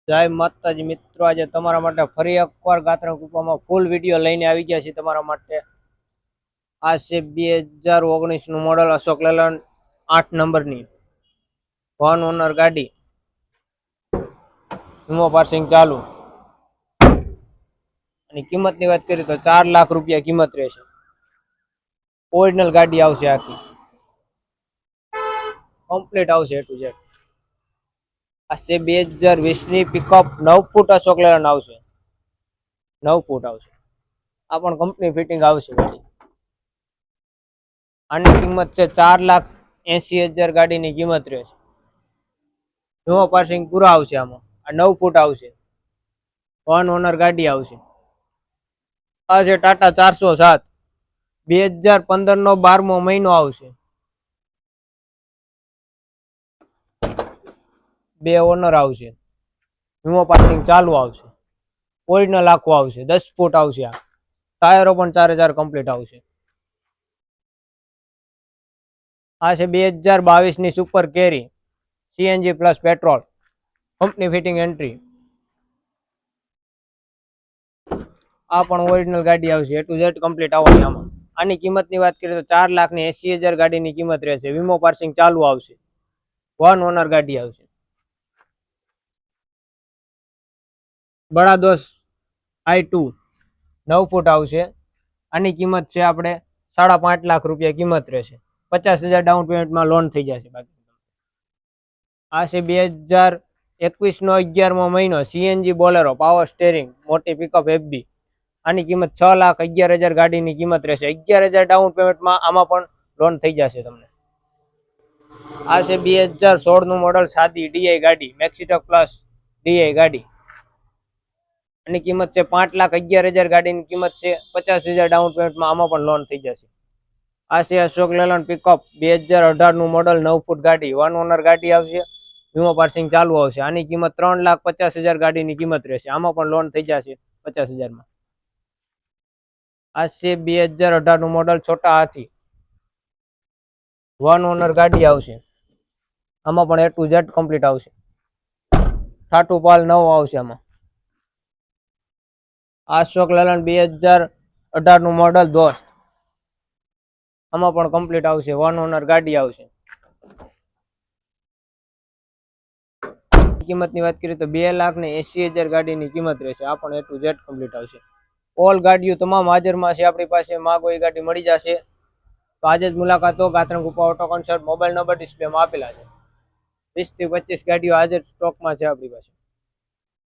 જય માતાજી મિત્રો, આજે તમારા માટે ફરી એકવાર ગાત્રણ કૃપામાં ફૂલ વિડીયો લઈને આવી ગયા છે તમારા માટે। આ છે 2019 નું મોડલ અશોક લેલન 8 નંબરની વન ઓનર ગાડી, વીમો પાર્સિંગ ચાલુ। અને કિંમતની વાત કરીએ તો 4 લાખ રૂપિયા કિંમત રહેશે। ઓરિજિનલ ગાડી આવશે, આખી કમ્પ્લીટ આવશે એ ટુ ઝેડ। આ છે 2020 ની પિકઅપ 9 ફૂટ અશોક લેલન આવશે, 9 ફૂટ આવશે। આ પણ કંપની ફિટિંગ આવશે ગાડી। આની કિંમત છે 4,80,000 ગાડીની કિંમત રહેશે। વીમો પાર્સિંગ પૂરા આવશે આમાં। આ 9 ફૂટ આવશે, વન ઓનર ગાડી આવશે। આ છે ટાટા 407, 2015 નો 12મો મહિનો આવશે। 2 ઓનર આવશે, વીમો પાર્સિંગ ચાલુ આવશે। ઓરિજિનલ આખું આવશે, 10 ફૂટ આવશે। આ ટાયરો પણ 4 કમ્પ્લીટ આવશે। આ છે 2022 ની super carry, CNG plus petrol, company fitting entry. આ પણ ઓરિજિનલ ગાડી આવશે, એ ટુ ઝેડ કમ્પ્લીટ આવવાની આમાં। આની કિંમતની વાત કરીએ તો 4,80,000 ગાડીની કિંમત રહેશે। વીમો પાર્સિંગ ચાલુ આવશે, વન ઓનર ગાડી આવશે। બડા દોસ્ત i2 9 ફૂટ આવશે। આની કિંમત છે આપણે 5.5 લાખ રૂપિયા કિંમત રહેશે। 50,000 ડાઉન પેમેન્ટમાં લોન થઈ જશે બાકી। આ છે 2021 નો 11મો મહિનો, સીએનજી બોલેરો, પાવર સ્ટેરિંગ, મોટી પિકઅપ એફબી। આની કિંમત 6,11,000 ગાડીની કિંમત રહેશે। 11,000 ડાઉન પેમેન્ટમાં આમાં પણ લોન થઈ જશે તમને। આ છે 2016 નું મોડલ, સાદી ડીઆઈ ગાડી, મેક્સિટક પ્લસ ડીઆઈ ગાડી। આની કિંમત છે 5,11,000 ગાડીની કિંમત છે। 50,000 ડાઉન પેમેન્ટમાં આમાં પણ લોન થઈ જશે। આ છે અશોક લેલન પિકઅપ 2018 નું મોડલ, 9 ફૂટ ગાડી, વન ઓનર ગાડી આવશે। વીમો પાર્સિંગ ચાલુ આવશે। આની કિંમત 3,50,000 ગાડીની કિંમત રહેશે। આમાં પણ લોન થઈ જશે 50,000 માં। આ છે 2018 નું મોડલ, છોટા હાથી, વન ઓનર ગાડી આવશે। આમાં પણ એ ટુ ઝેડ કમ્પ્લીટ આવશે। ટાટુ પાલ 9 આવશે આમાં। અશોક લેલન 2018 નું મોડલ દોસ્ત, આમાં પણ કમ્પ્લીટ આવશે, વન ઓનર ગાડી આવશે। કિંમતની વાત કરીએ તો 2,80,000 ગાડીની કિંમત રહેશે। આ પણ એ ટુ ઝેડ કમ્પ્લીટ આવશે। ઓલ ગાડીઓ તમામ હાજરમાં છે આપણી પાસે, માગો એ ગાડી મળી જશે। તો આજે જ મુલાકાત લો। ગાત્રણ કૃપા ઓટો કન્સલ્ટ, મોબાઈલ નંબર ડિસ્પ્લેમાં આપેલા છે। 20 થી 25 ગાડીઓ હાજર સ્ટોકમાં છે આપણી પાસે।